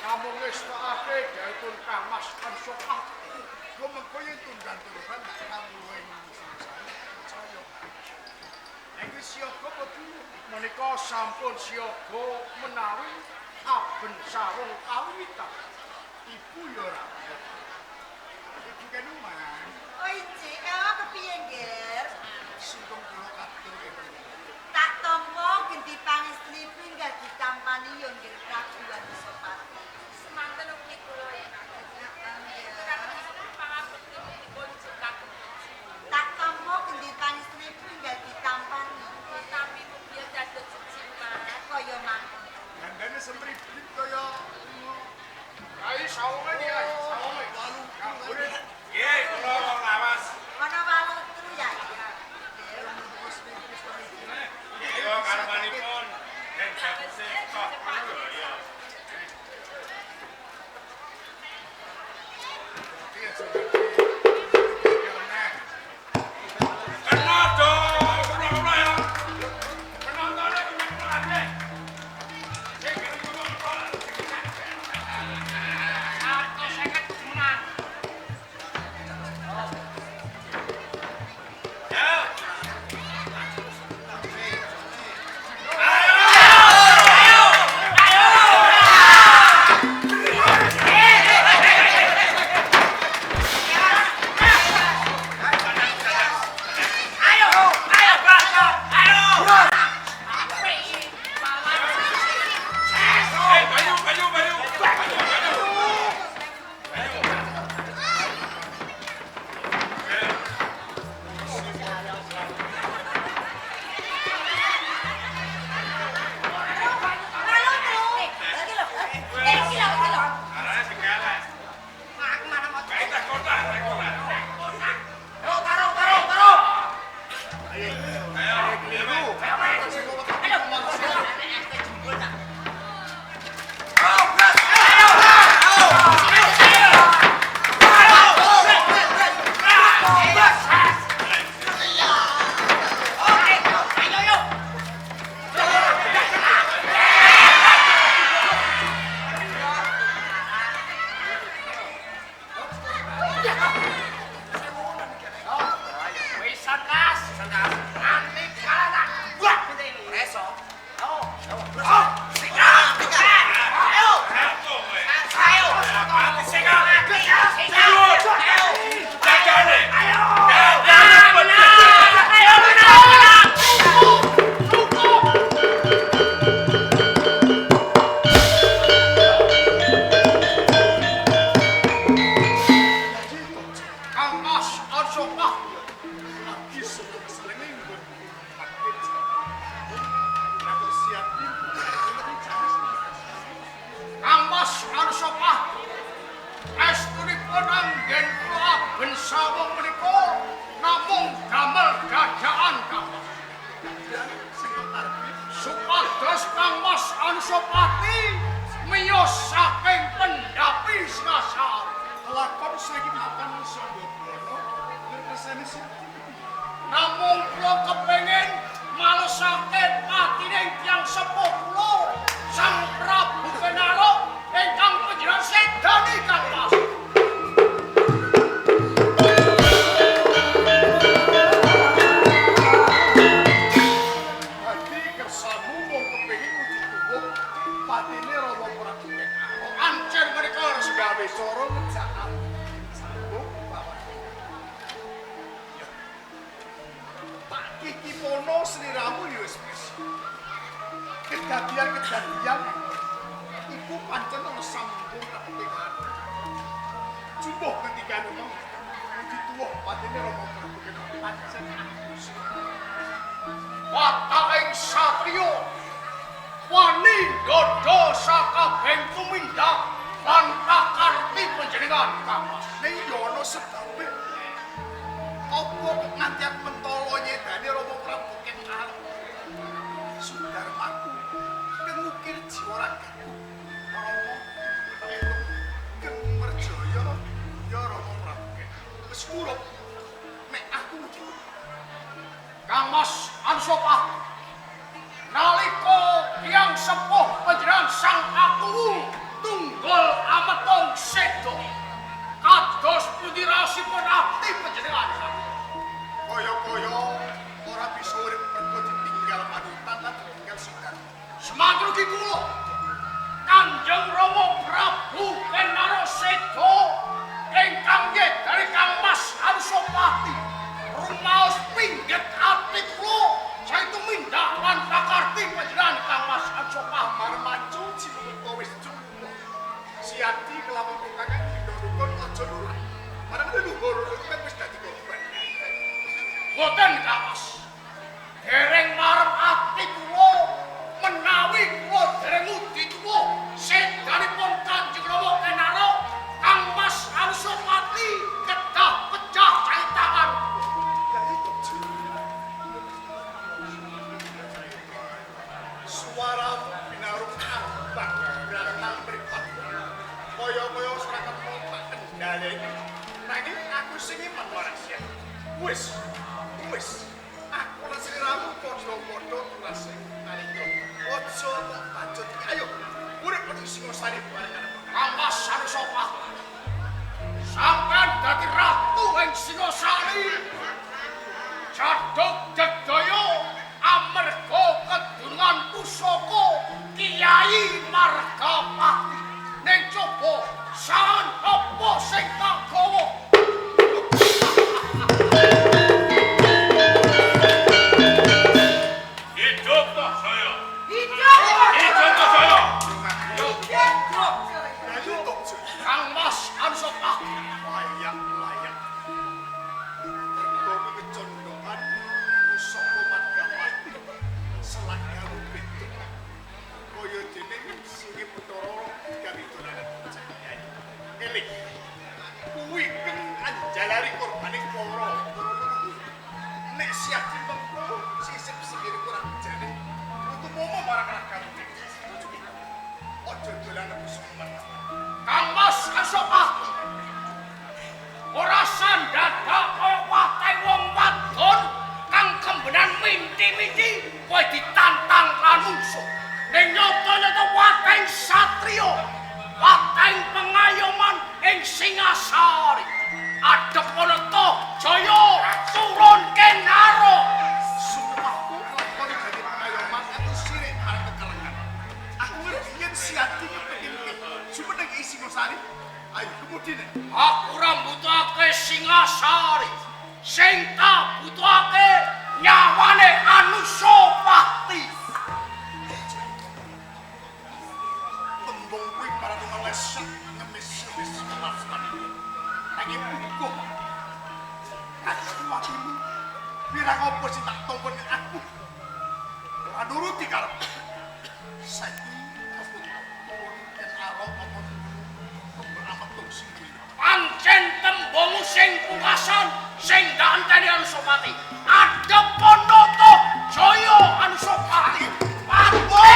Namung wis takake gaitun Kang Mas Ansopah. Mengko yen tunggal turunan tak kamuwe percaya. Iki siaga boten menika sampun siaga menawi aben sarung kawitan. Ibu ya ora. Ibu kenuman. Oh iki, kepiye, Nger? Singkong kula katur tak tampa genti pangestri pinggal ditampani yo Nger Prabu Anusapati. Semanten ugi kula enak. Tak tampa genti pangestri pinggal ditampani. Tapi mobil dados cicilan. Kaya mangkon. Dandane semripit kaya Ai sawunge iki ai, sawunge. Walu kabure. Nggih, kula wong lawas. Ana walu turu ya. Ayo karmanipun den jabuse kok ya. Iya, sudah. Kena dong, kula ya. Penontonnya kuwi sing kene ngomong kok. Aku seket menang. Ya. Kejadian iku pancen ana sambung kepentingan. Jumbuh ketika memang dituwuh patine Rama Prabu pancen Wataing satriya wani dodo sakabeng tumindak lan kakarti panjenengan Kamas. Ning yo ana sebabe. Apa nganti mentolo nyedani Rama Prabu Kenal. Sudarmaku kengukir jiwa ragaku. Rama Kemerjaya ya Rama Prabu Kenal. Wis kula nek aku iki Kang Mas Ansopah nalika tiyang sepuh panjenengan sang aku tunggal Siati kelawan kakak didukun aja lurah. Marang leluhur kan wis dadi korban. Boten Kangmas. Dereng marem ati kula menawi kula dereng ngudi tuwa sedanipun Kanjeng Rama Kenaro Kangmas Anusapati kedah pecah caitangan. Ya itu. Suara binarung ambang beranang mripat. Kaya-kaya serakat tak kendhaleni. Nanging aku sing iman marang siya. Wis. Aku lan sliramu padha-padha turase nalika. Aja kok lanjut. Ayo. Urip ning Singosari bareng karo Kangmas Anusapati. Sampeyan dadi ratu ing Singosari. Jaduk Jagdaya amarga kedungan pusaka Kiai Margapati. Ning coba san apa sing kagawa? Hidup toh saya. Hidup toh saya. Ayo tok. Kangmas Anusapati. Layak. Mergo kecondongan pusaka Margapati selagamu pintu. Kaya dene singe Bathara gawe dolanan percaya. Eling. Kuwi ping anjalari korbane para leluhur. Nek siap mengko sisip sikile kurang jane. Utumomo marang rakamu. Ojo dolanan pusaka Margapati. Kangmas Anusapati. Ora sandadak wate wong wadon kang kembenan minti-minti kowe ditantang lan musuh. Ning nyata-nyata wateng satriya, wateng pengayoman ing Singasari. Adep ana to Jaya turun Kenaro. Sumpahku lakoni dadi pengayoman aku sirik marang kekelengan. Aku ngerti yen siati kepengin jumeneng ing Singosari. Ayo kemudine. Aku ora mbutuhake Singasari. Sing tak butuhake nyawane Anusapati. Tembung kuwi para leset ngemis-ngemis nafsan. Nanging bukuh. Aku atimu. Pirang apa sing tak tompon aku? Ora nuruti karep. Saiki aku turun yen arep apa amat tok sing Pancen tembungmu sing pungkasan sing ndak enteni Anusapati. Adep Pandhata Jaya Anusapati. Pati.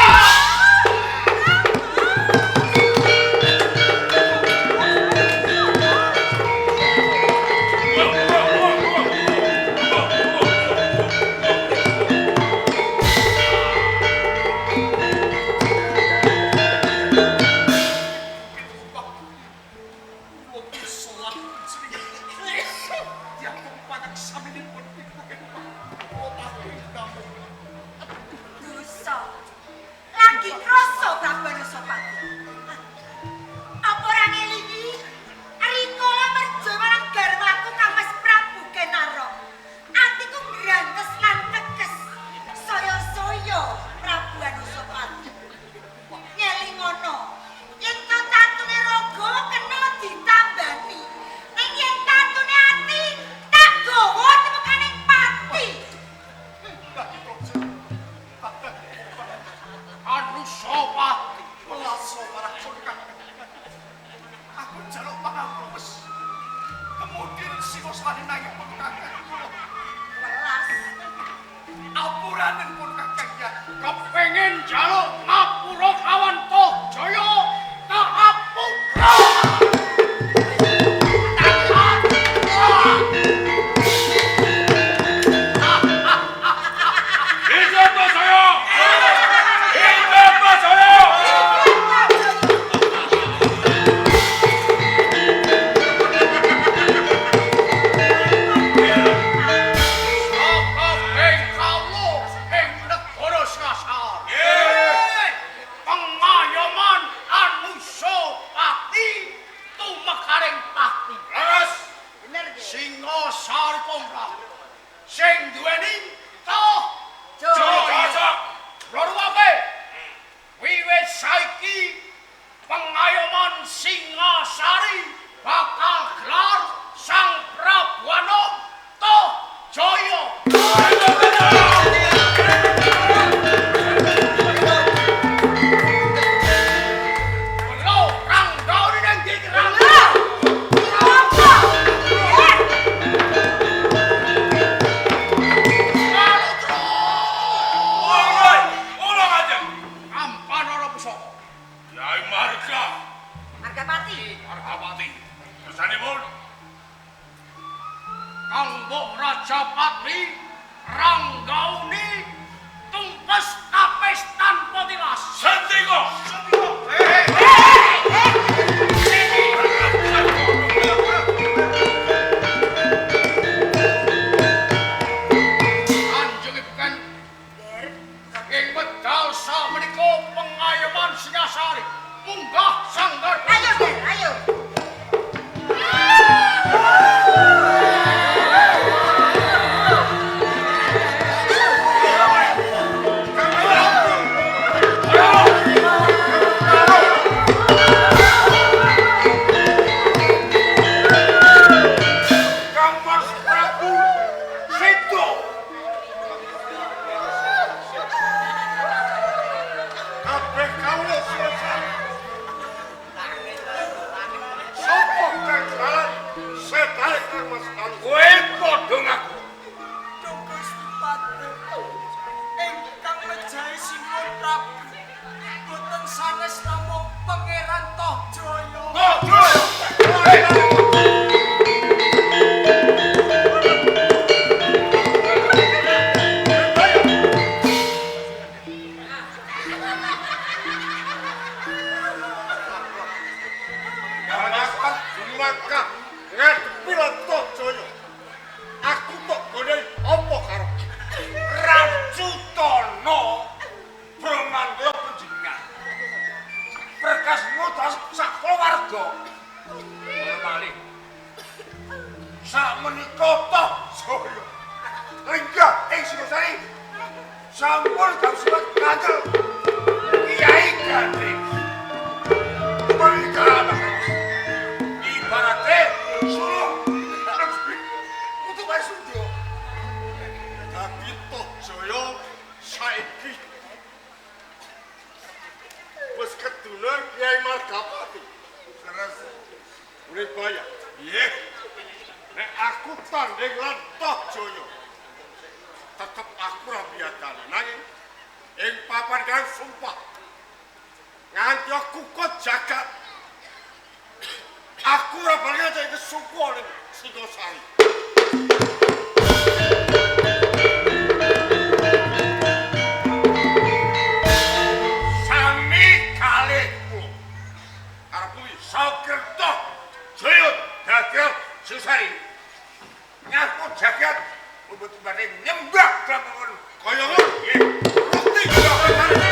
Singasari bakal gelar Sang Prabu Tohjaya. Lo Ranggawa nang ndi Ranggawa? Ulang aja. Ampan ora pusaka. Yai Marga. Margapati. Margapati. Kersanipun Kang Mbok Rajapati Ranggauni tungkes kapestan petilas. Sendika. Kanjeng Ibu Der. ing wedal samenika pengayoman Singasari munggah sanggar. Ayo, Der, ayo. Kang Mas Prabu Sedo. Kabeh kawula Singasari. Sopo kang kalah sedaya Kang Mas Prabu? Kowe padha ngaku. Gusti Pati ingkang mejahi Sinuwun Prabu boten sanes namung Pangeran Tohjaya. Dapat maka ngadepi Tohjaya. Aku kok golek apa karo Racutana Bramantya panjenengan. Berkas ngutus sak keluarga. Malih. Sakmenika Tohjaya. Lenggah ing Singasari. Sampun kasuwat kanjel. Kiai Gandhi. Perkara ibaratnya suruh untuk Sundha. Tapi Tohjaya saiki wis kedulur Kyai Margapati. Terus urip bayar. Nggih. Nek aku tanding lan Tohjaya tetep aku ora biadane nanging ing papan kang sumpah nganti aku kok jagat aku ora bakal cek kesukuan ning Singasari. Sami kalih kula. Arep kuwi Sakerta Jaya Dagel Susari. Ngaku jagat mboten badhe nyembah dhamongan kaya ngono. nggih. Rukti kaya